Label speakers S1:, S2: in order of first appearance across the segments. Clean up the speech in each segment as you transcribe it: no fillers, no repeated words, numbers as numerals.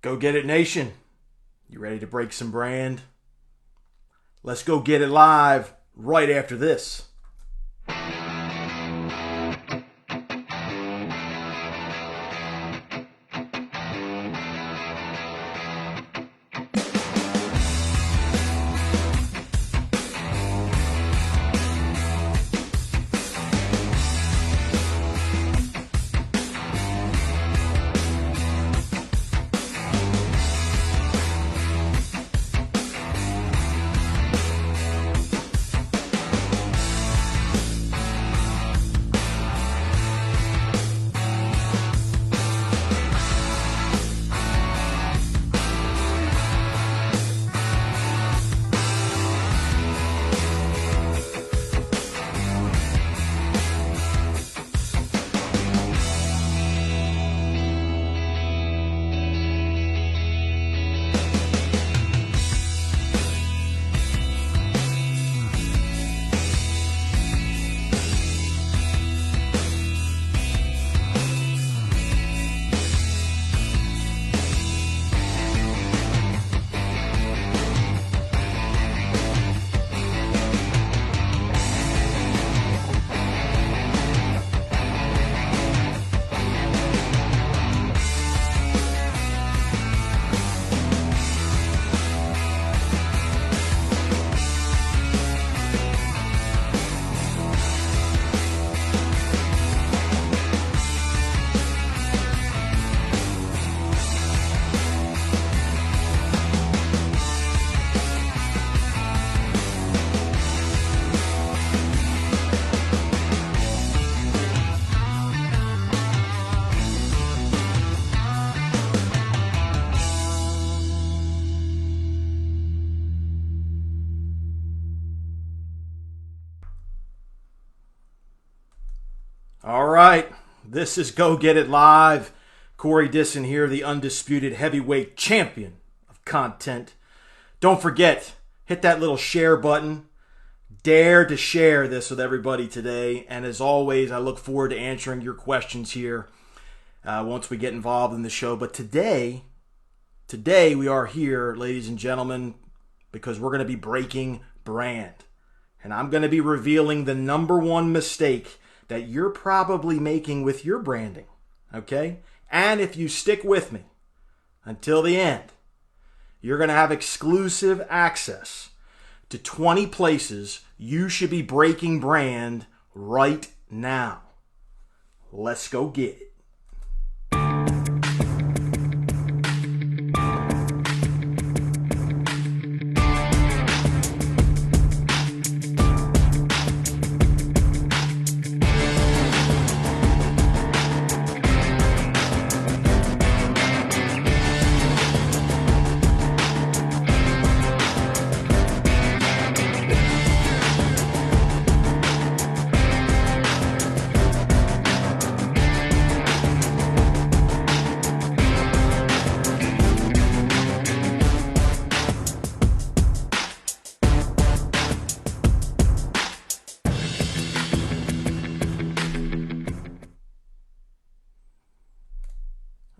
S1: Go Get It Nation. You ready to break some brand? Let's go get it live right after this. All right, this is Go Get It Live. Corey Dissin here, the undisputed heavyweight champion of content. Don't forget, hit that little share button. Dare to share this with everybody today. And as always, I look forward to answering your questions here once we get involved in the show. But today we are here, ladies and gentlemen, because we're going to be breaking brand. And I'm going to be revealing the number one mistake that you're probably making with your branding, okay? And if you stick with me until the end, you're going to have exclusive access to 20 places you should be breaking brand right now. Let's go get it.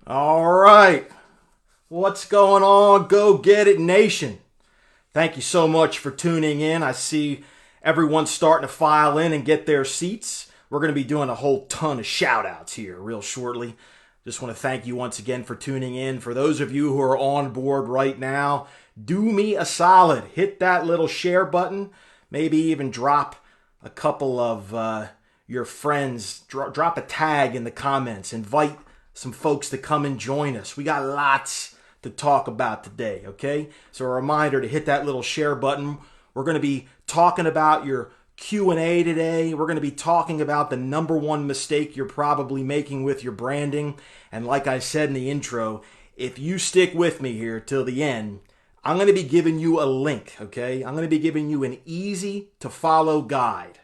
S1: All right, what's going on, Go Get It Nation? Thank you so much for tuning in. I see everyone's starting to file in and get their seats. We're going to be doing a whole ton of shout outs here real shortly. Just want to thank you once again for tuning in. For those of you who are on board right now, do me a solid. Hit that little share button. Maybe even drop a couple of your friends. Drop a tag in the comments. Invite some folks to come and join us. We got lots to talk about today, okay? So a reminder to hit that little share button. We're going to be talking about your Q&A today. We're going to be talking about the number one mistake you're probably making with your branding. And like I said in the intro, if you stick with me here till the end, I'm going to be giving you a link, okay? I'm going to be giving you an easy to follow guide.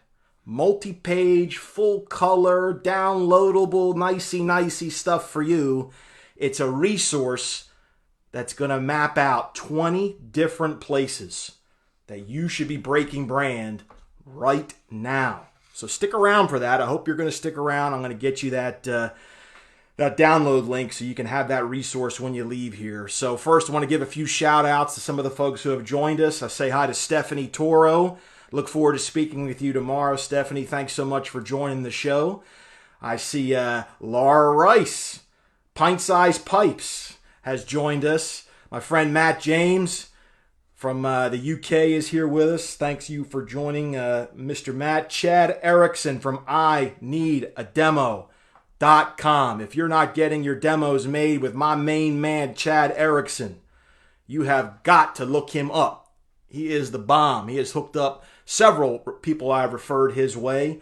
S1: Multi-page, full color, downloadable, nicey stuff for you. It's a resource that's going to map out 20 different places that you should be breaking brand right now. So stick around for that. I hope you're going to stick around. I'm going to get you that that download link so you can have that resource when you leave here. So first, I want to give a few shout outs to some of the folks who have joined us. I say hi to Stephanie Toro. Look forward to speaking with you tomorrow. Stephanie, thanks so much for joining the show. I see Laura Rice, Pint Size Pipes, has joined us. My friend Matt James from the UK is here with us. Thanks you for joining, Mr. Matt. Chad Erickson from ineedademo.com. If you're not getting your demos made with my main man, Chad Erickson, you have got to look him up. He is the bomb. He has hooked up several people I've referred his way.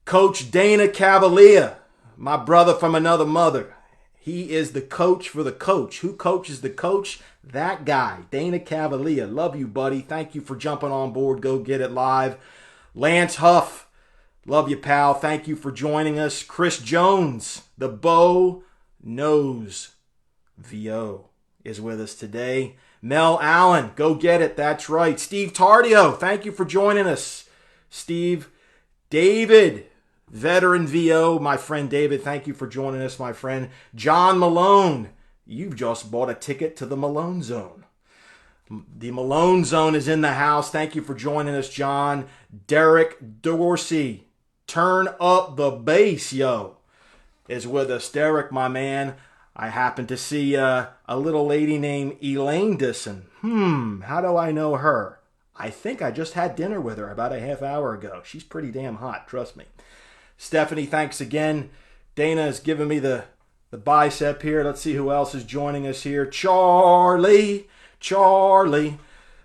S1: Coach Dana Cavalier, my brother from another mother. He is the coach for the coach. Who coaches the coach? That guy, Dana Cavalier. Love you, buddy. Thank you for jumping on board. Go Get It Live. Lance Huff. Love you, pal. Thank you for joining us. Chris Jones, the Bo Knows VO, is with us today. Mel Allen, go get it. That's right. Steve Tardio, thank you for joining us. Steve. David, veteran VO, my friend David, thank you for joining us, my friend. John Malone, you've just bought a ticket to the Malone Zone. The Malone Zone is in the house. Thank you for joining us, John. Derek Dorsey, turn up the bass, yo, is with us. Derek, my man. I happen to see a little lady named Elaine Dissin. How do I know her? I think I just had dinner with her about a half hour ago. She's pretty damn hot, trust me. Stephanie, thanks again. Dana has given me the bicep here. Let's see who else is joining us here. Charlie.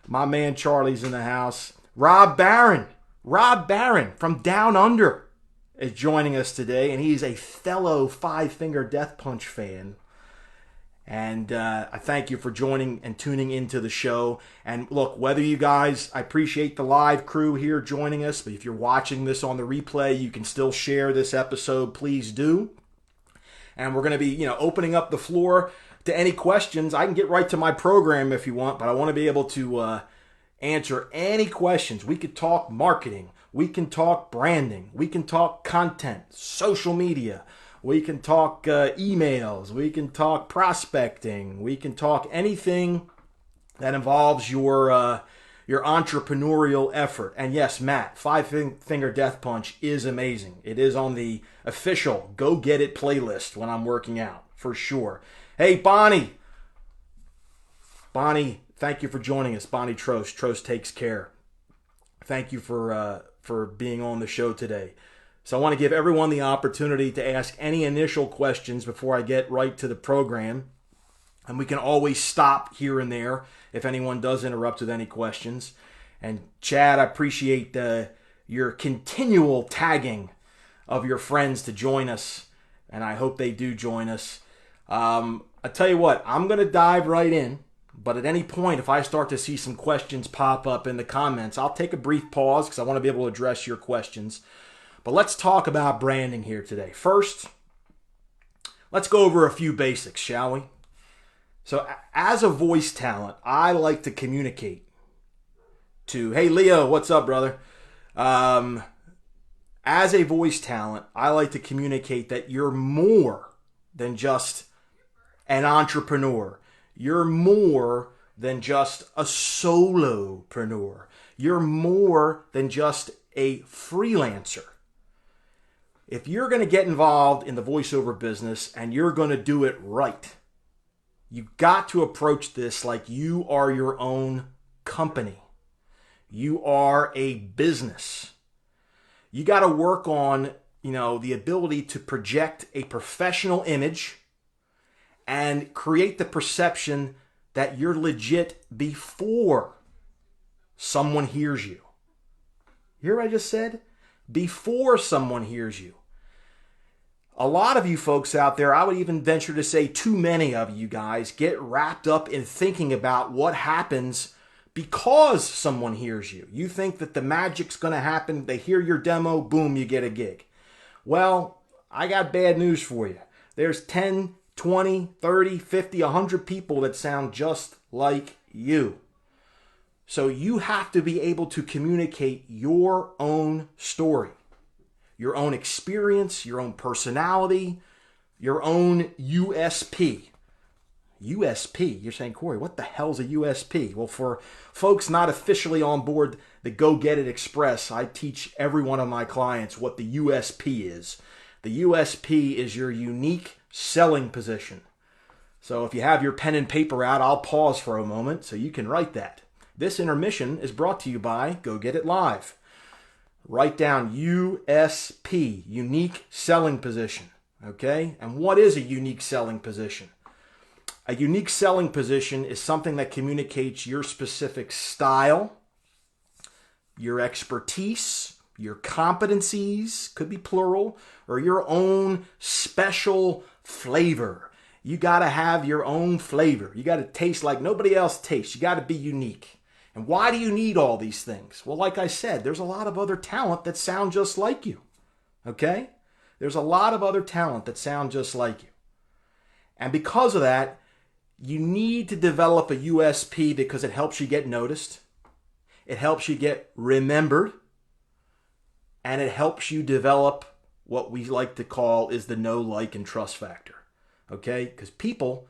S1: My man Charlie's in the house. Rob Barron from Down Under is joining us today, and he's a fellow Five Finger Death Punch fan. And I thank you for joining and tuning into the show. And look, whether you guys, I appreciate the live crew here joining us, but if you're watching this on the replay, you can still share this episode. Please do. And we're going to be, opening up the floor to any questions. I can get right to my program if you want, but I want to be able to answer any questions. We could talk marketing. We can talk branding. We can talk content, social media. We can talk emails. We can talk prospecting. We can talk anything that involves your entrepreneurial effort. And yes, Matt, Five Finger Death Punch is amazing. It is on the official Go Get It playlist when I'm working out, for sure. Hey, Bonnie, thank you for joining us. Bonnie Trost. Trost Takes Care. Thank you for being on the show today. So I want to give everyone the opportunity to ask any initial questions before I get right to the program. And we can always stop here and there if anyone does interrupt with any questions. And Chad, I appreciate your continual tagging of your friends to join us. And I hope they do join us. I tell you what, I'm going to dive right in. But at any point, if I start to see some questions pop up in the comments, I'll take a brief pause because I want to be able to address your questions. But let's talk about branding here today. First, let's go over a few basics, shall we? So as a voice talent, I like to communicate to, hey, Leo, what's up, brother? As a voice talent, I like to communicate that you're more than just an entrepreneur. You're more than just a solopreneur. You're more than just a freelancer. If you're going to get involved in the voiceover business and you're going to do it right, you've got to approach this like you are your own company. You are a business. You got to work on, the ability to project a professional image and create the perception that you're legit before someone hears you. You hear what I just said? Before someone hears you. A lot of you folks out there, I would even venture to say too many of you guys, get wrapped up in thinking about what happens because someone hears you. You think that the magic's going to happen. They hear your demo, boom, you get a gig. Well, I got bad news for you. There's 10, 20, 30, 50, 100 people that sound just like you. So you have to be able to communicate your own story, your own experience, your own personality, your own USP. USP. You're saying, Corey, what the hell's a USP? Well, for folks not officially on board the Go Get It Express, I teach every one of my clients what the USP is. The USP is your unique selling position. So if you have your pen and paper out, I'll pause for a moment so you can write that. This intermission is brought to you by Go Get It Live. Write down USP, unique selling position. Okay? And what is a unique selling position? A unique selling position is something that communicates your specific style, your expertise, your competencies, could be plural, or your own special flavor. You got to have your own flavor. You got to taste like nobody else tastes. You got to be unique. And why do you need all these things? Well, like I said, there's a lot of other talent that sound just like you. Okay? There's a lot of other talent that sound just like you. And because of that, you need to develop a USP because it helps you get noticed. It helps you get remembered. And it helps you develop what we like to call is the know, like, and trust factor. Okay? Because people,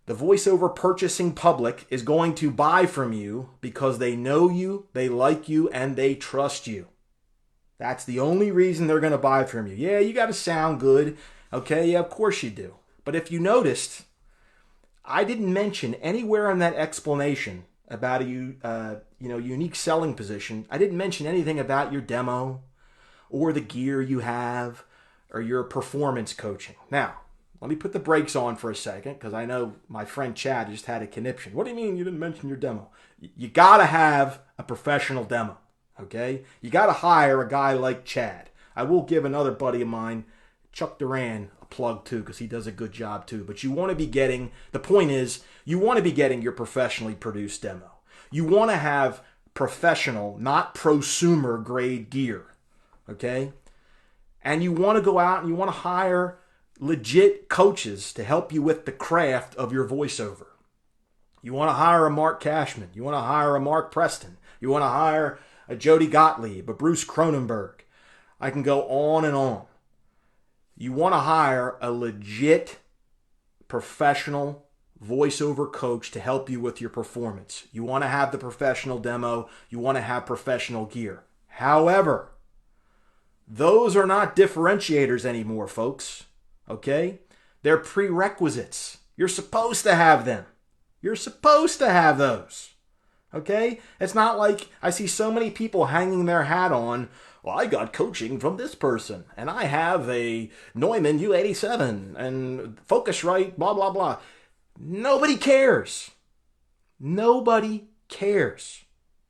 S1: the voiceover purchasing public is going to buy from you because they know you, they like you, and they trust you. That's the only reason they're going to buy from you. Yeah, you got to sound good. Okay, yeah, of course you do. But if you noticed, I didn't mention anywhere in that explanation about a unique selling position. I didn't mention anything about your demo or the gear you have or your performance coaching. Now, let me put the brakes on for a second because I know my friend Chad just had a conniption. What do you mean you didn't mention your demo? You got to have a professional demo, okay? You got to hire a guy like Chad. I will give another buddy of mine, Chuck Duran, a plug too because he does a good job too. But you want to be getting, the point is, you want to be getting your professionally produced demo. You want to have professional, not prosumer grade gear, okay? And you want to go out and you want to hire legit coaches to help you with the craft of your voiceover. You want to hire a Mark Cashman. You want to hire a Mark Preston. You want to hire a Jody Gottlieb, a Bruce Cronenberg. I can go on and on. You want to hire a legit professional voiceover coach to help you with your performance. You want to have the professional demo. You want to have professional gear. However, those are not differentiators anymore, folks. Okay? They're prerequisites. You're supposed to have them. You're supposed to have those. Okay? It's not like I see so many people hanging their hat on, well, I got coaching from this person, and I have a Neumann U87, and Focusrite, blah, blah, blah. Nobody cares. Nobody cares.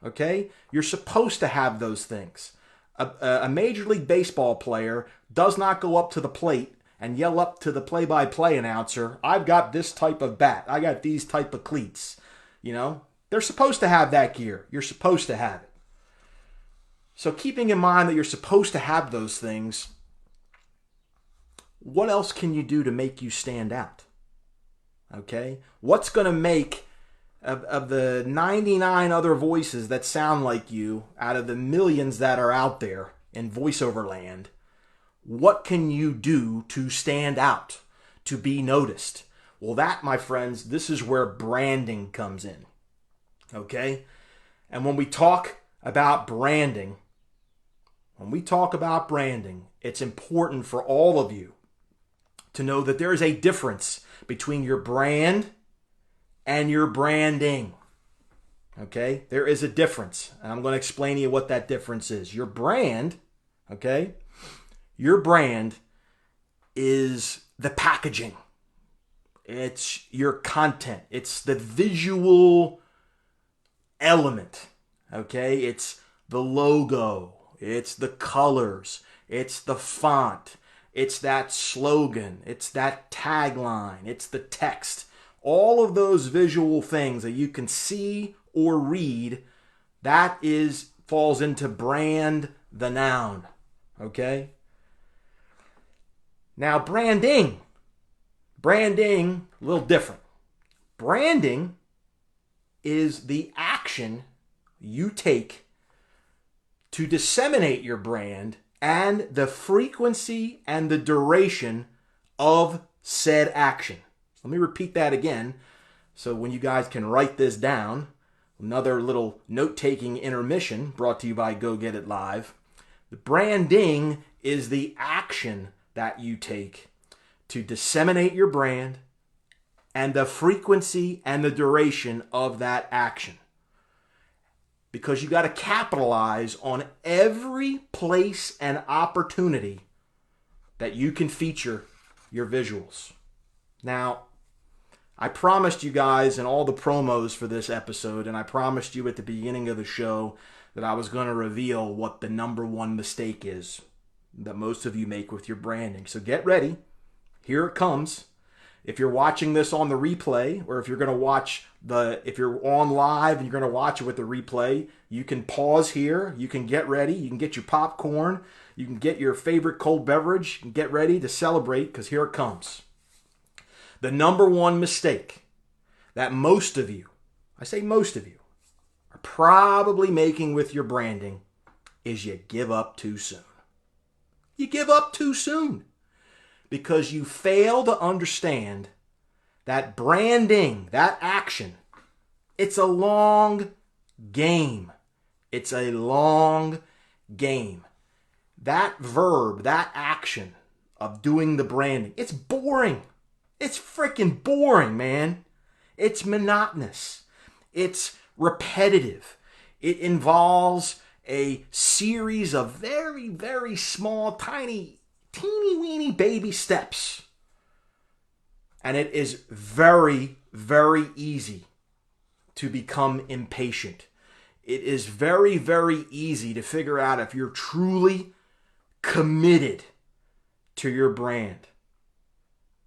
S1: Okay? You're supposed to have those things. A Major League Baseball player does not go up to the plate and yell up to the play-by-play announcer, I've got this type of bat. I got these type of cleats. You know? They're supposed to have that gear. You're supposed to have it. So keeping in mind that you're supposed to have those things, what else can you do to make you stand out? Okay? What's going to make, of the 99 other voices that sound like you, out of the millions that are out there in voiceover land, what can you do to stand out, to be noticed? Well, that, my friends, this is where branding comes in. Okay? And when we talk about branding, it's important for all of you to know that there is a difference between your brand and your branding. Okay? There is a difference. And I'm going to explain to you what that difference is. Your brand, okay? Your brand is the packaging. It's your content. It's the visual element. Okay? It's the logo. It's the colors. It's the font. It's that slogan. It's that tagline. It's the text. All of those visual things that you can see or read, that falls into brand, the noun. Okay? Now, branding, a little different. Branding is the action you take to disseminate your brand and the frequency and the duration of said action. Let me repeat that again so when you guys can write this down. Another little note-taking intermission brought to you by Go Get It Live. The branding is the action that you take to disseminate your brand and the frequency and the duration of that action. Because you got to capitalize on every place and opportunity that you can feature your visuals. Now, I promised you guys in all the promos for this episode, and I promised you at the beginning of the show that I was going to reveal what the number one mistake is that most of you make with your branding. So get ready. Here it comes. If you're watching this on the replay, or if you're going to watch if you're on live and you're going to watch it with the replay, you can pause here. You can get ready. You can get your popcorn. You can get your favorite cold beverage and get ready to celebrate, because here it comes. The number one mistake that most of you, I say most of you, are probably making with your branding is you give up too soon. You give up too soon because you fail to understand that branding, that action, it's a long game. It's a long game. That verb, that action of doing the branding, it's boring. It's freaking boring, man. It's monotonous. It's repetitive. It involves a series of very, very small, tiny, teeny-weeny baby steps. And it is very, very easy to become impatient. It is very, very easy to figure out if you're truly committed to your brand.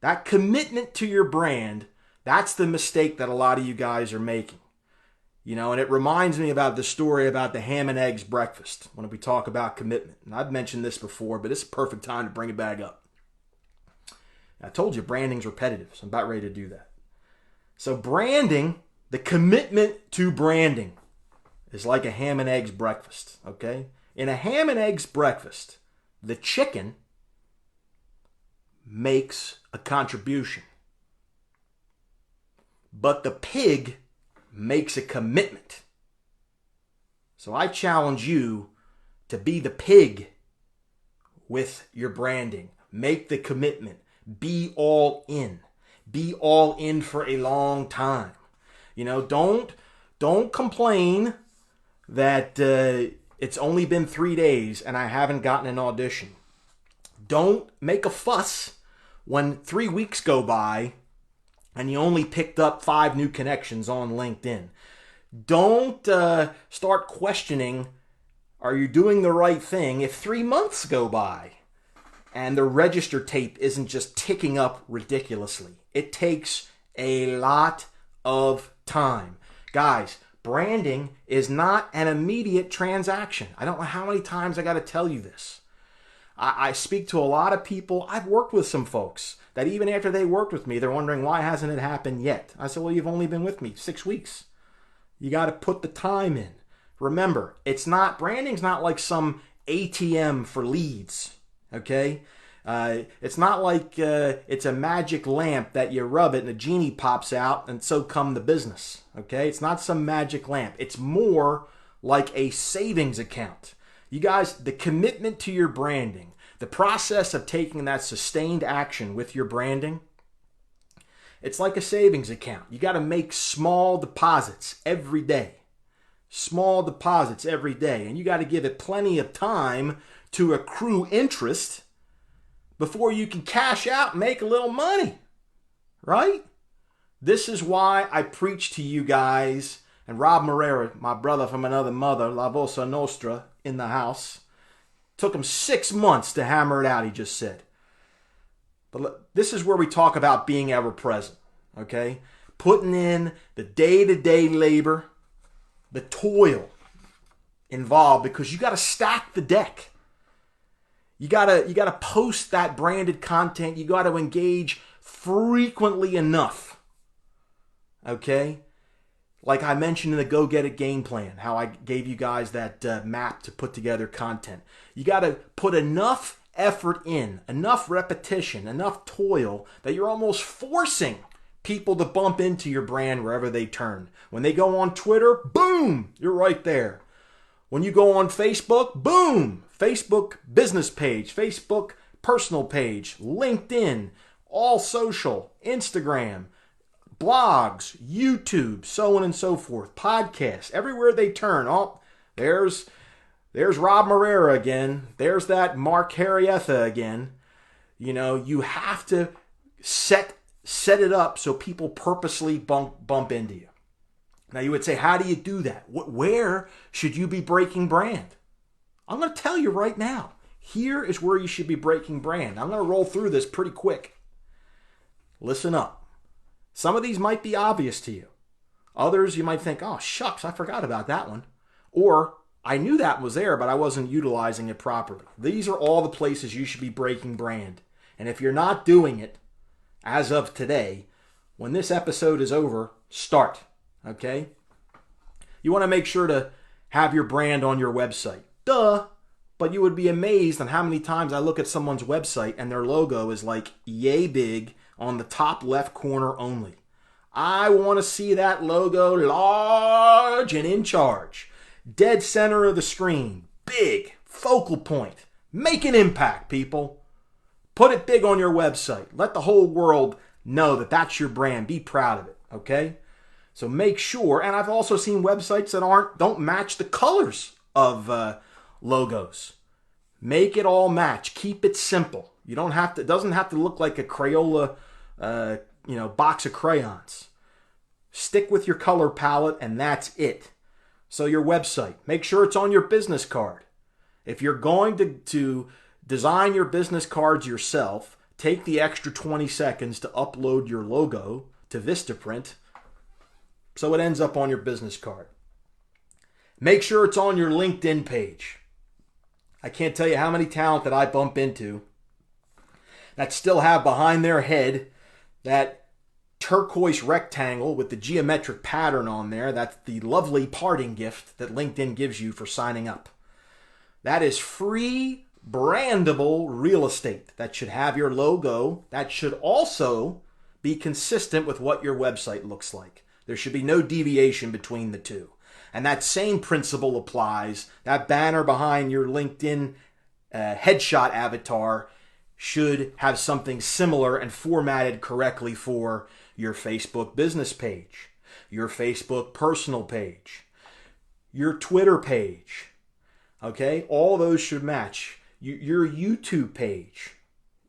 S1: That commitment to your brand, that's the mistake that a lot of you guys are making. You know, and it reminds me about the story about the ham and eggs breakfast when we talk about commitment. And I've mentioned this before, but it's a perfect time to bring it back up. I told you branding's repetitive, so I'm about ready to do that. So branding, the commitment to branding is like a ham and eggs breakfast, okay? In a ham and eggs breakfast, the chicken makes a contribution, but the pig makes a commitment. So I challenge you to be the pig with your branding. Make the commitment. Be all in. Be all in for a long time. You know, don't complain that it's only been 3 days and I haven't gotten an audition. Don't make a fuss when 3 weeks go by and you only picked up 5 new connections on LinkedIn. Don't start questioning, are you doing the right thing, if 3 months go by and the register tape isn't just ticking up ridiculously. It takes a lot of time. Guys, branding is not an immediate transaction. I don't know how many times I got to tell you this. I speak to a lot of people. I've worked with some folks that even after they worked with me, they're wondering, why hasn't it happened yet? I said, well, you've only been with me 6 weeks. You got to put the time in. Remember, branding's not like some ATM for leads, okay? It's not like it's a magic lamp that you rub it and a genie pops out and so come the business, okay? It's not some magic lamp. It's more like a savings account. You guys, the commitment to your branding, the process of taking that sustained action with your branding, it's like a savings account. You got to make small deposits every day. Small deposits every day. And you got to give it plenty of time to accrue interest before you can cash out and make a little money. Right? This is why I preach to you guys, and Rob Moreira, my brother from another mother, La Vosa Nostra, in the house. Took him 6 months to hammer it out, he just said. But this is where we talk about being ever present, okay? Putting in the day-to-day labor, the toil involved, because you got to stack the deck. You got to post that branded content. You got to engage frequently enough, okay? Like I mentioned in the Go Get It game plan, how I gave you guys that map to put together content. You got to put enough effort in, enough repetition, enough toil that you're almost forcing people to bump into your brand wherever they turn. When they go on Twitter, boom, you're right there. When you go on Facebook, boom, Facebook business page, Facebook personal page, LinkedIn, all social, Instagram, blogs, YouTube, so on and so forth, podcasts, everywhere they turn. Oh, there's Rob Morera again. There's that Mark Harrietha again. You know, you have to set it up so people purposely bump into you. Now you would say, how do you do that? Where should you be breaking brand? I'm going to tell you right now. Here is where you should be breaking brand. I'm going to roll through this pretty quick. Listen up. Some of these might be obvious to you. Others you might think, oh shucks, I forgot about that one. Or I knew that was there, but I wasn't utilizing it properly. These are all the places you should be breaking brand. And if you're not doing it, as of today, when this episode is over, start. Okay? You want to make sure to have your brand on your website. Duh! But you would be amazed on how many times I look at someone's website and their logo is like yay big on the top left corner only. I want to see that logo large and in charge. Dead center of the screen. Big. Focal point. Make an impact, people. Put it big on your website. Let the whole world know that that's your brand. Be proud of it, okay? So make sure, and I've also seen websites that don't match the colors of logos. Make it all match. Keep it simple. You don't have to. It doesn't have to look like a Crayola, box of crayons. Stick with your color palette, and that's it. So your website, make sure it's on your business card. If you're going to design your business cards yourself, take the extra 20 seconds to upload your logo to Vistaprint so it ends up on your business card. Make sure it's on your LinkedIn page. I can't tell you how many talent that I bump into that still have behind their head that turquoise rectangle with the geometric pattern on there. That's the lovely parting gift that LinkedIn gives you for signing up. That is free brandable real estate that should have your logo. That should also be consistent with what your website looks like. There should be no deviation between the two. And that same principle applies. That banner behind your LinkedIn headshot avatar should have something similar and formatted correctly for your Facebook business page, your Facebook personal page, your Twitter page. Okay? All those should match. Your YouTube page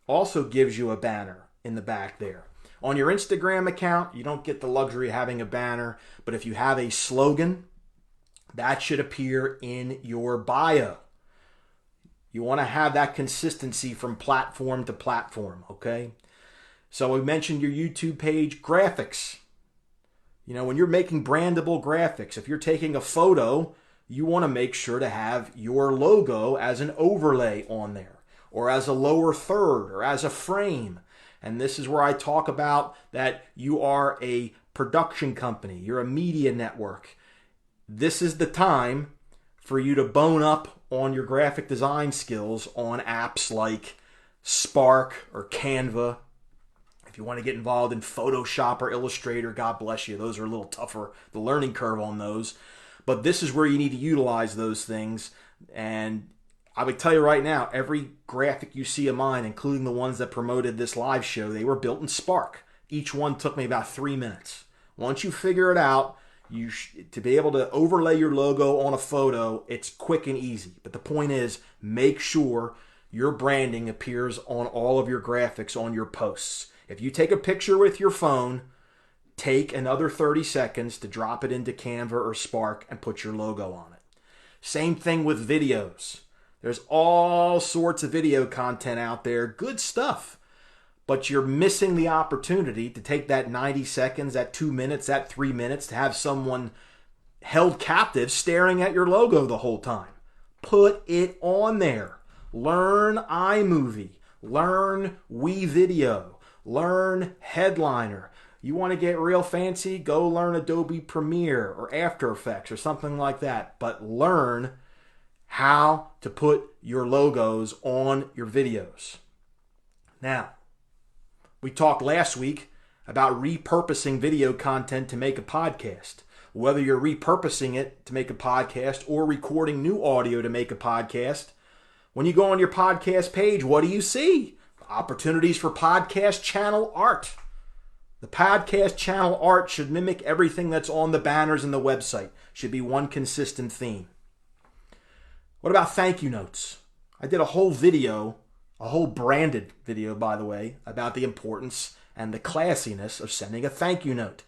S1: also gives you a banner in the back there. On your Instagram account, you don't get the luxury of having a banner, but if you have a slogan, that should appear in your bio. You want to have that consistency from platform to platform, okay? So we mentioned your YouTube page, graphics. You know, when you're making brandable graphics, if you're taking a photo, you want to make sure to have your logo as an overlay on there, or as a lower third, or as a frame. And this is where I talk about that you are a production company, you're a media network. This is the time for you to bone up on your graphic design skills on apps like Spark or Canva. If you want to get involved in Photoshop or Illustrator, God bless you. Those are a little tougher, the learning curve on those. But this is where you need to utilize those things. And I would tell you right now, every graphic you see of mine, including the ones that promoted this live show, they were built in Spark. Each one took me about 3 minutes. Once you figure it out, to be able to overlay your logo on a photo, it's quick and easy. But the point is, make sure your branding appears on all of your graphics on your posts. If you take a picture with your phone, take another 30 seconds to drop it into Canva or Spark and put your logo on it. Same thing with videos. There's all sorts of video content out there, good stuff. But you're missing the opportunity to take that 90 seconds, that 2 minutes, that 3 minutes to have someone held captive staring at your logo the whole time. Put it on there. Learn iMovie. Learn WeVideo. Learn Headliner. You want to get real fancy? Go learn Adobe Premiere or After Effects or something like that. But learn how to put your logos on your videos. Now, we talked last week about repurposing video content to make a podcast. Whether you're repurposing it to make a podcast or recording new audio to make a podcast, when you go on your podcast page, what do you see? Opportunities for podcast channel art. The podcast channel art should mimic everything that's on the banners and the website. Should be one consistent theme. What about thank you notes? I did a whole video, a whole branded video, by the way, about the importance and the classiness of sending a thank you note.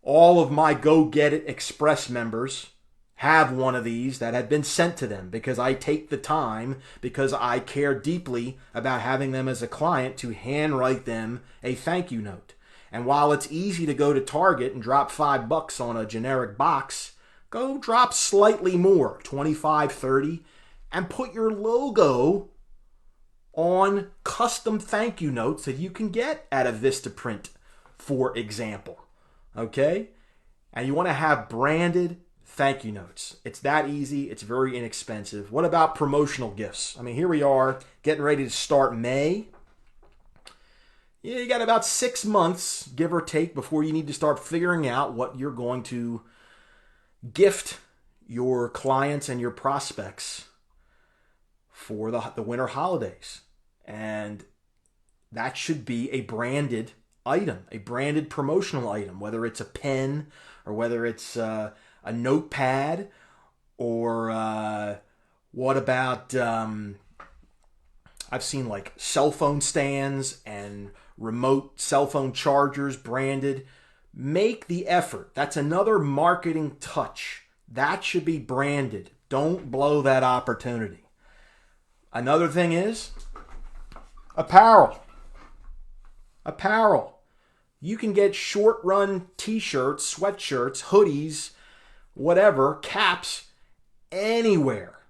S1: All of my Go Get It Express members have one of these that had been sent to them because I take the time, because I care deeply about having them as a client, to handwrite them a thank you note. And while it's easy to go to Target and drop $5 on a generic box, go drop slightly more, 25, 30, and put your logo on custom thank you notes that you can get at a Vistaprint, for example. Okay? And you want to have branded thank you notes. It's that easy. It's very inexpensive. What about promotional gifts? I mean, here we are getting ready to start May. Yeah, you got about 6 months, give or take, before you need to start figuring out what you're going to gift your clients and your prospects for the winter holidays. And that should be a branded item, a branded promotional item, whether it's a pen or whether it's a notepad, or what about, I've seen like cell phone stands and remote cell phone chargers branded. Make the effort. That's another marketing touch. That should be branded. Don't blow that opportunity. Another thing is apparel. Apparel. You can get short-run t-shirts, sweatshirts, hoodies, whatever, caps, anywhere.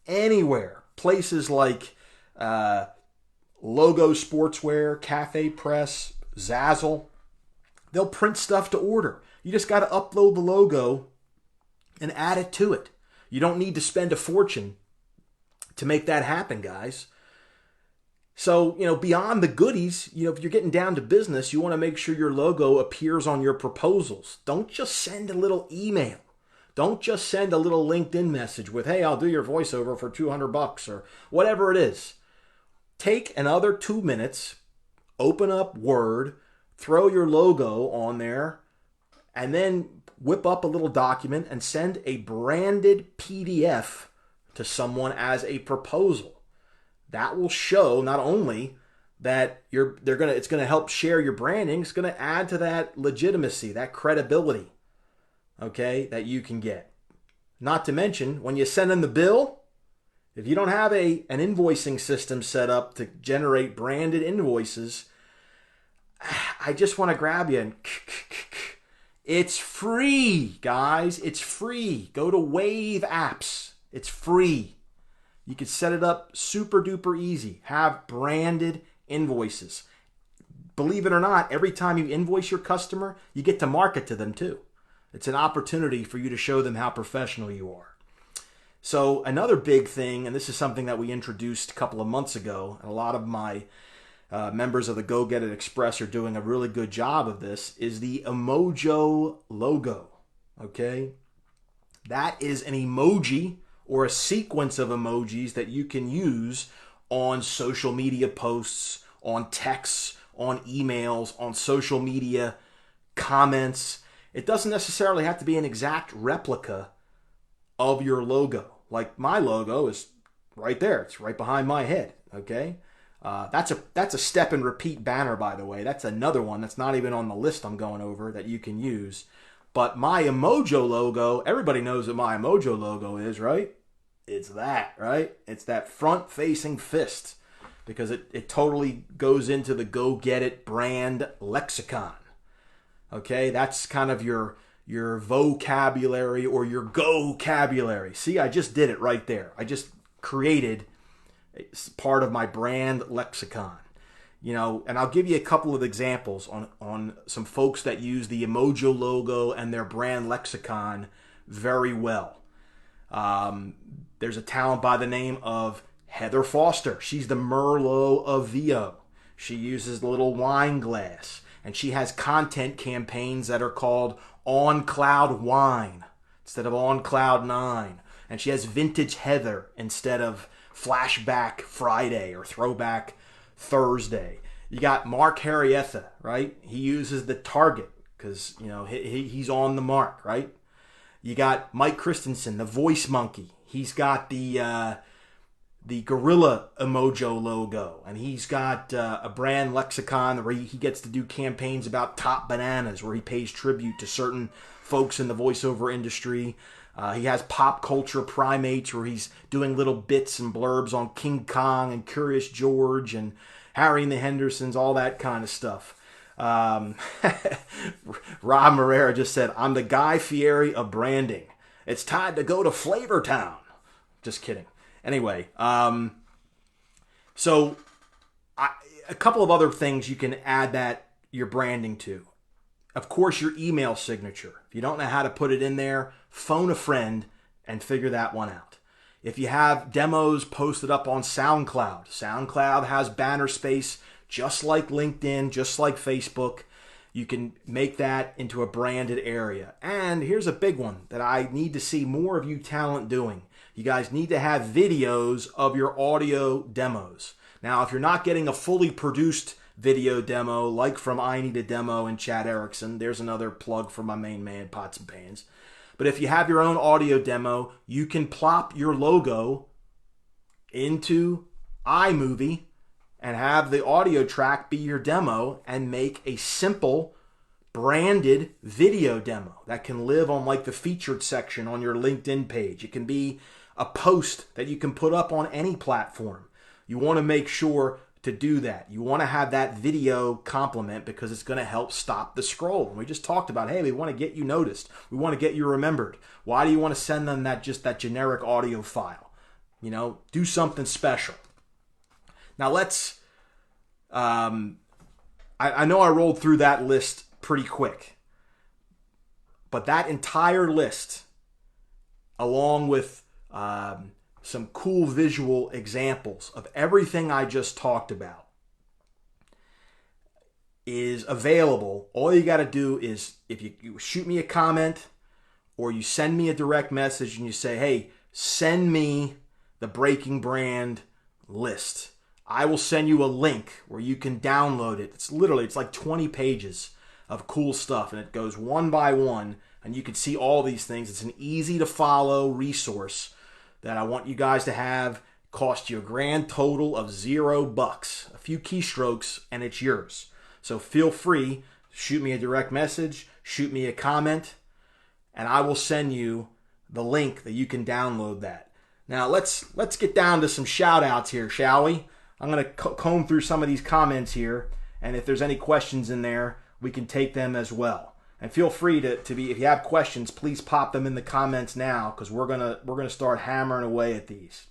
S1: Anywhere. Places like Logo Sportswear, Cafe Press, Zazzle. They'll print stuff to order. You just got to upload the logo and add it to it. You don't need to spend a fortune to make that happen, guys. So, beyond the goodies, if you're getting down to business, you want to make sure your logo appears on your proposals. Don't just send a little email. Don't just send a little LinkedIn message with, hey, I'll do your voiceover for $200 or whatever it is. Take another 2 minutes, open up Word, throw your logo on there, and then whip up a little document and send a branded PDF to someone as a proposal. That will show not only that it's going to help share your branding, it's going to add to that legitimacy, that credibility, okay, that you can get. Not to mention, when you send in the bill, if you don't have an invoicing system set up to generate branded invoices, I just want to grab you and it's free, guys. It's free. Go to Wave Apps. It's free. You can set it up super duper easy. Have branded invoices. Believe it or not, every time you invoice your customer, you get to market to them too. It's an opportunity for you to show them how professional you are. So another big thing, and this is something that we introduced a couple of months ago, and a lot of my members of the Go Get It Express are doing a really good job of this, is the Emojo logo. Okay? That is an emoji or a sequence of emojis that you can use on social media posts, on texts, on emails, on social media comments. It doesn't necessarily have to be an exact replica of your logo. Like my logo is right there. It's right behind my head. Okay? That's a step and repeat banner, by the way. That's another one that's not even on the list I'm going over that you can use. But my Emojo logo, everybody knows what my Emojo logo is, right? It's that, right? It's that front-facing fist, because it totally goes into the Go Get It brand lexicon. Okay, that's kind of your vocabulary or your go-cabulary. See, I just did it right there. I just created part of my brand lexicon. And I'll give you a couple of examples on some folks that use the Emojo logo and their brand lexicon very well. There's a talent by the name of Heather Foster. She's the Merlot of VO. She uses the little wine glass, and she has content campaigns that are called On Cloud Wine instead of On Cloud 9. And she has Vintage Heather instead of Flashback Friday or Throwback Thursday. You got Mark Harrietha, right? He uses the Target because, you know, he's on the mark, right? You got Mike Christensen, the Voice Monkey. He's got the Gorilla Emojo logo, and he's got a brand lexicon where he gets to do campaigns about top bananas, where he pays tribute to certain folks in the voiceover industry. He has Pop Culture Primates, where he's doing little bits and blurbs on King Kong and Curious George and Harry and the Hendersons, all that kind of stuff. Rob Morera just said, I'm the Guy Fieri of branding. It's time to go to Flavor Town. Just kidding. Anyway, so a couple of other things you can add your branding to. Of course, your email signature. If you don't know how to put it in there, phone a friend and figure that one out. If you have demos posted up on SoundCloud, SoundCloud has banner space just like LinkedIn, just like Facebook. You can make that into a branded area. And here's a big one that I need to see more of you talent doing. You guys need to have videos of your audio demos. Now, if you're not getting a fully produced video demo, like from I Need a Demo and Chad Erickson, there's another plug for my main man, Pots and Pans. But if you have your own audio demo, you can plop your logo into iMovie and have the audio track be your demo and make a simple branded video demo that can live on like the featured section on your LinkedIn page. It can be a post that you can put up on any platform. You want to make sure to do that. You want to have that video complement because it's going to help stop the scroll. And we just talked about, hey, we want to get you noticed. We want to get you remembered. Why do you want to send them that generic audio file? You know, do something special. Now let's, I know I rolled through that list pretty quick, but that entire list, along with some cool visual examples of everything I just talked about, is available. All you got to do is, if you shoot me a comment or you send me a direct message and you say, hey, send me the Breaking Brand list, I will send you a link where you can download it. It's like 20 pages of cool stuff, and it goes one by one, and you can see all these things. It's an easy to follow resource that I want you guys to have. Cost you a grand total of $0, a few keystrokes, and it's yours. So feel free, shoot me a direct message, shoot me a comment, and I will send you the link that you can download that. Now let's get down to some shout outs here, shall we? I'm going to comb through some of these comments here, and if there's any questions in there, we can take them as well. And feel free to be, if you have questions, please pop them in the comments now, because we're gonna start hammering away at these.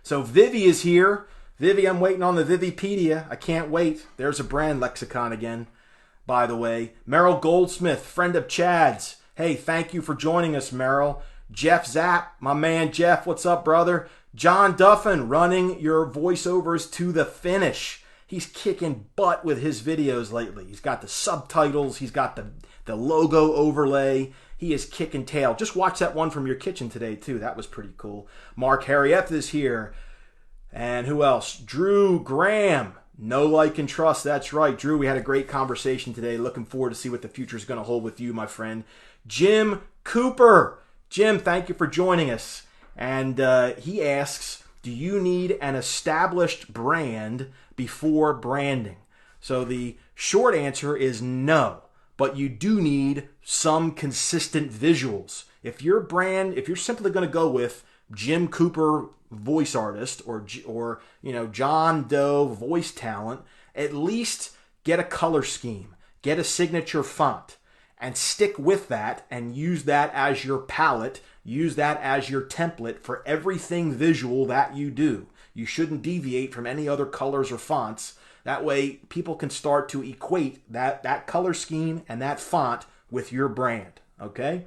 S1: So Vivi is here. Vivi, I'm waiting on the Vivipedia. I can't wait. There's a brand lexicon again, by the way. Merrill Goldsmith, friend of Chad's. Hey, thank you for joining us, Merrill. Jeff Zapp, my man Jeff, what's up, brother? John Duffin, running your voiceovers to the finish. He's kicking butt with his videos lately. He's got the subtitles. He's got the logo overlay. He is kicking tail. Just watch that one from your kitchen today, too. That was pretty cool. Mark Harriet is here. And who else? Drew Graham. Know, like, and trust. That's right. Drew, we had a great conversation today. Looking forward to see what the future is going to hold with you, my friend. Jim Cooper. Jim, thank you for joining us. And he asks, do you need an established brand before branding? So the short answer is no, but you do need some consistent visuals. If your brand, if you're simply going to go with Jim Cooper voice artist or John Doe voice talent, at least get a color scheme, get a signature font, and stick with that and use that as your palette. Use that as your template for everything visual that you do. You shouldn't deviate from any other colors or fonts. That way, people can start to equate that color scheme and that font with your brand, okay?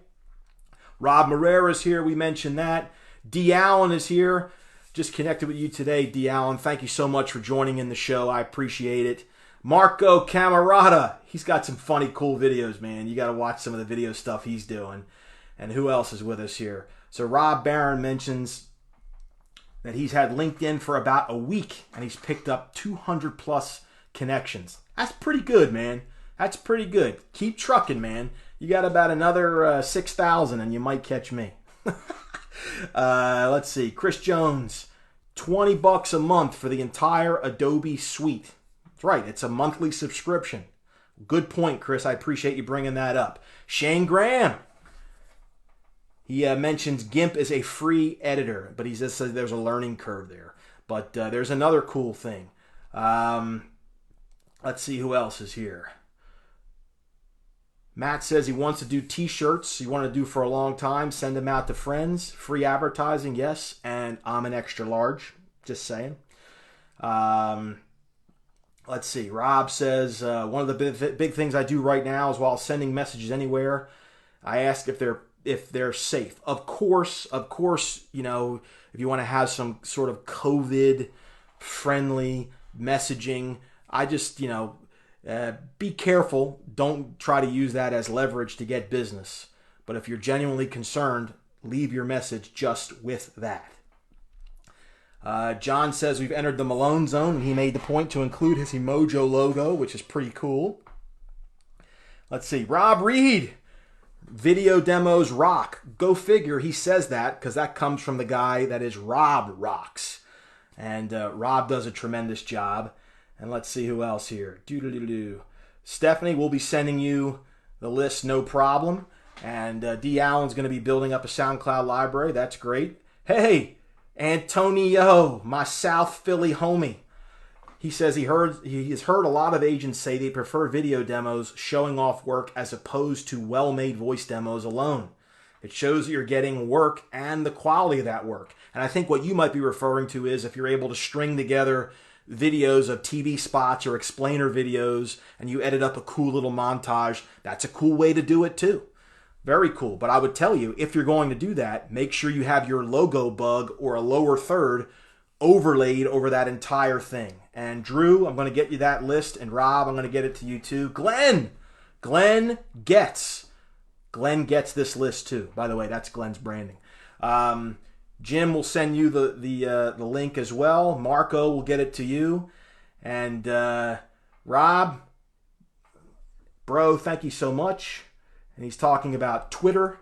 S1: Rob Moreira's here. We mentioned that. D. Allen is here. Just connected with you today, D. Allen. Thank you so much for joining in the show. I appreciate it. Marco Camarada. He's got some funny, cool videos, man. You got to watch some of the video stuff he's doing. And who else is with us here? So Rob Barron mentions that he's had LinkedIn for about a week, and he's picked up 200 plus connections. That's pretty good, man. That's pretty good. Keep trucking, man. You got about another 6,000 and you might catch me. Let's see. Chris Jones, $20 a month for the entire Adobe suite. That's right. It's a monthly subscription. Good point, Chris. I appreciate you bringing that up. Shane Graham. He mentions GIMP is a free editor, but he just says there's a learning curve there. But there's another cool thing. Let's see who else is here. Matt says he wants to do t-shirts. He wanted to do for a long time. Send them out to friends. Free advertising, yes. And I'm an extra large. Just saying. Let's see. Rob says, one of the big things I do right now is while sending messages anywhere, I ask if they're safe. Of course, you know, if you want to have some sort of COVID-friendly messaging, I just, you know, be careful. Don't try to use that as leverage to get business. But if you're genuinely concerned, leave your message just with that. John says we've entered the Malone zone, and he made the point to include his Emojo logo, which is pretty cool. Let's see. Rob Reed. Video demos rock. Go figure he says that because that comes from the guy that is Rob Rocks. And Rob does a tremendous job. And let's see who else here. Stephanie will be sending you the list, no problem. And D. Allen's going to be building up a SoundCloud library. That's great. Hey, Antonio, my South Philly homie. He says he has heard a lot of agents say they prefer video demos showing off work as opposed to well-made voice demos alone. It shows that you're getting work and the quality of that work. And I think what you might be referring to is if you're able to string together videos of TV spots or explainer videos and you edit up a cool little montage, that's a cool way to do it too. Very cool. But I would tell you, if you're going to do that, make sure you have your logo bug or a lower third overlaid over that entire thing. And Drew, I'm going to get you that list. And Rob, I'm going to get it to you too. Glenn gets this list too. By the way, that's Glenn's branding. Jim will send you the link as well. Marco will get it to you. And Rob, bro, thank you so much. And he's talking about Twitter.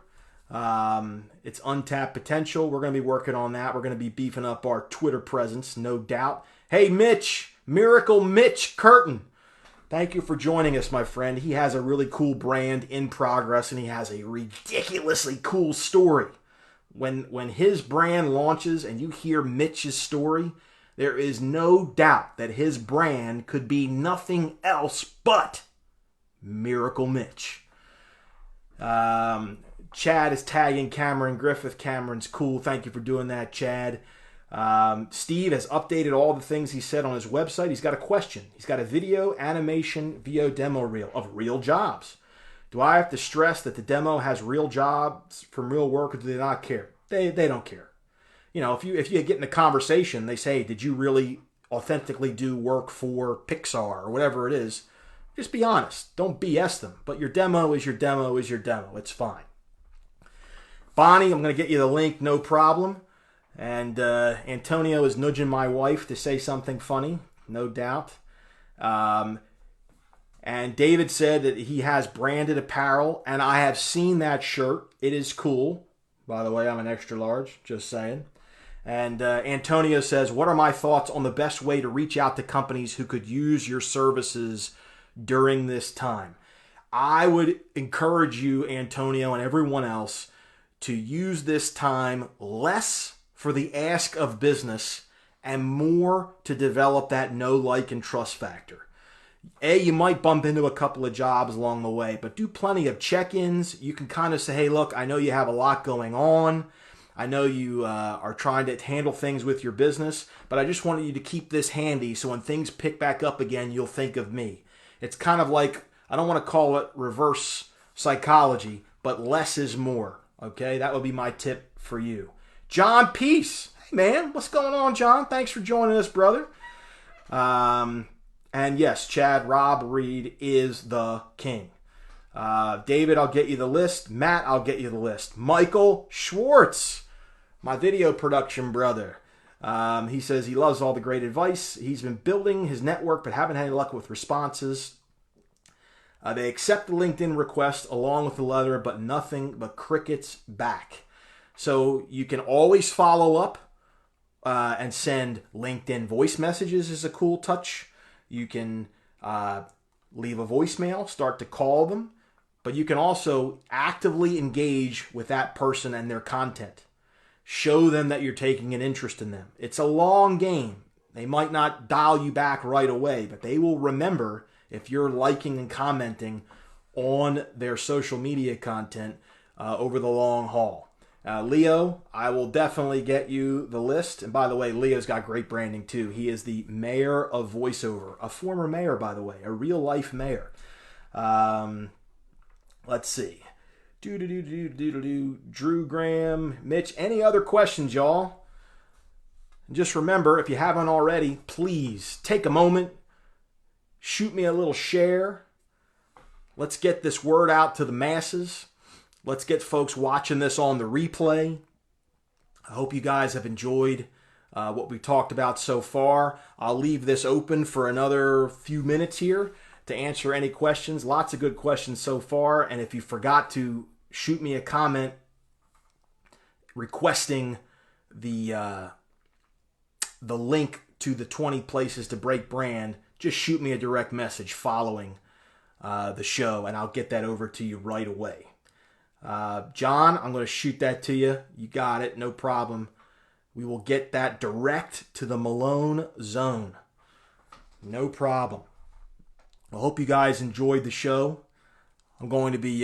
S1: It's untapped potential. We're going to be working on that. We're going to be beefing up our Twitter presence, no doubt. Hey, Mitch, Miracle Mitch Curtin. Thank you for joining us, my friend. He has a really cool brand in progress, and he has a ridiculously cool story. When his brand launches and you hear Mitch's story, there is no doubt that his brand could be nothing else but Miracle Mitch. Chad is tagging Cameron Griffith. Cameron's cool. Thank you for doing that, Chad. Steve has updated all the things he said on his website. He's got a question. He's got a video, animation, VO demo reel of real jobs. Do I have to stress that the demo has real jobs from real work, or do they not care? They don't care. You know, if you get in a conversation, they say, did you really authentically do work for Pixar or whatever it is? Just be honest. Don't BS them. But your demo is your demo is your demo. It's fine. Bonnie, I'm going to get you the link, no problem. And Antonio is nudging my wife to say something funny, no doubt. And David said that he has branded apparel, and I have seen that shirt. It is cool. By the way, I'm an extra large, just saying. And Antonio says, what are my thoughts on the best way to reach out to companies who could use your services during this time? I would encourage you, Antonio, and everyone else to use this time less for the ask of business and more to develop that know, like, and trust factor. You might bump into a couple of jobs along the way, but do plenty of check-ins. You can kind of say, hey, look, I know you have a lot going on. I know you are trying to handle things with your business, but I just wanted you to keep this handy so when things pick back up again, you'll think of me. It's kind of like, I don't want to call it reverse psychology, but less is more. Okay, that would be my tip for you. John Peace. Hey, man, what's going on, John? Thanks for joining us, brother. And yes, Chad, Rob Reed is the king. David, I'll get you the list. Matt, I'll get you the list. Michael Schwartz, my video production brother. He says he loves all the great advice. He's been building his network but haven't had any luck with responses. They accept the LinkedIn request along with the letter, but nothing but crickets back. So you can always follow up and send LinkedIn voice messages is a cool touch. You can leave a voicemail, start to call them, but you can also actively engage with that person and their content. Show them that you're taking an interest in them. It's a long game. They might not dial you back right away, but they will remember if you're liking and commenting on their social media content over the long haul. Leo, I will definitely get you the list. And by the way, Leo's got great branding too. He is the mayor of voiceover, a former mayor, by the way, a real life mayor. Let's see. Drew Graham, Mitch, any other questions, y'all? And just remember, if you haven't already, please take a moment, shoot me a little share. Let's get this word out to the masses. Let's get folks watching this on the replay. I hope you guys have enjoyed what we talked about so far. I'll leave this open for another few minutes here to answer any questions. Lots of good questions so far. And if you forgot to shoot me a comment requesting the link to the 20 places to break brand, just shoot me a direct message following the show, and I'll get that over to you right away. John, I'm going to shoot that to you. You got it. No problem. We will get that direct to the Malone zone. No problem. I hope you guys enjoyed the show. I'm going to be...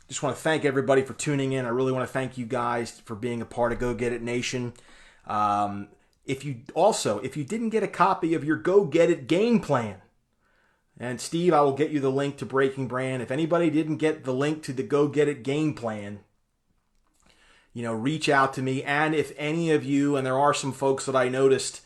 S1: just want to thank everybody for tuning in. I really want to thank you guys for being a part of Go Get It Nation. If you didn't get a copy of your Go Get It game plan, and Steve, I will get you the link to Breaking Brand. If anybody didn't get the link to the Go Get It game plan, reach out to me. And if any of you, and there are some folks that I noticed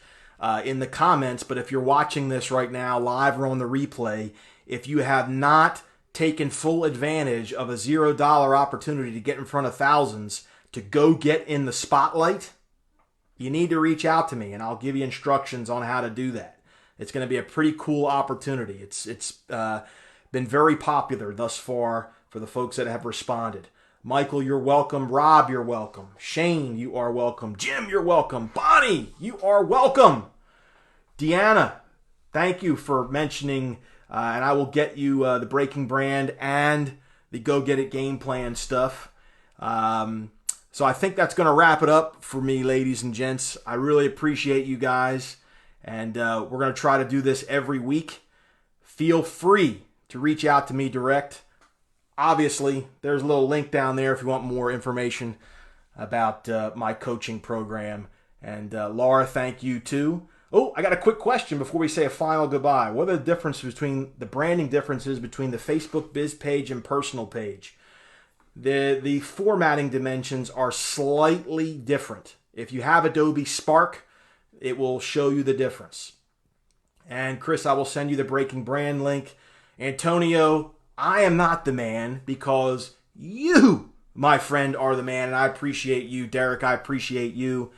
S1: in the comments, but if you're watching this right now, live or on the replay, if you have not taken full advantage of a $0 opportunity to get in front of thousands to go get in the spotlight, you need to reach out to me, and I'll give you instructions on how to do that. It's going to be a pretty cool opportunity. It's been very popular thus far for the folks that have responded. Michael, you're welcome. Rob, you're welcome. Shane, you are welcome. Jim, you're welcome. Bonnie, you are welcome. Deanna, thank you for mentioning, and I will get you the Breaking Brand and the Go Get It game plan stuff. So I think that's going to wrap it up for me, ladies and gents. I really appreciate you guys. And we're going to try to do this every week. Feel free to reach out to me direct. Obviously, there's a little link down there if you want more information about my coaching program. And Laura, thank you too. Oh, I got a quick question before we say a final goodbye. What are the branding differences between the Facebook biz page and personal page? The formatting dimensions are slightly different. If you have Adobe Spark, it will show you the difference. And Chris, I will send you the Breaking Brand link. Antonio, I am not the man because you, my friend, are the man, and I appreciate you. Derek, I appreciate you.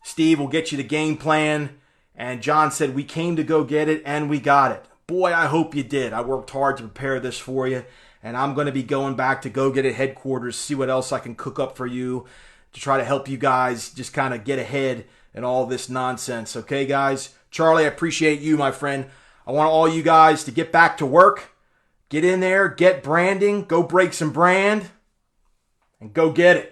S1: Steve will get you the game plan. And John said, we came to go get it, and we got it. Boy, I hope you did. I worked hard to prepare this for you, and I'm going to be going back to Go Get It headquarters, see what else I can cook up for you to try to help you guys just kind of get ahead and all this nonsense. Okay, guys? Charlie, I appreciate you, my friend. I want all you guys to get back to work. Get in there, get branding, go break some brand, and go get it.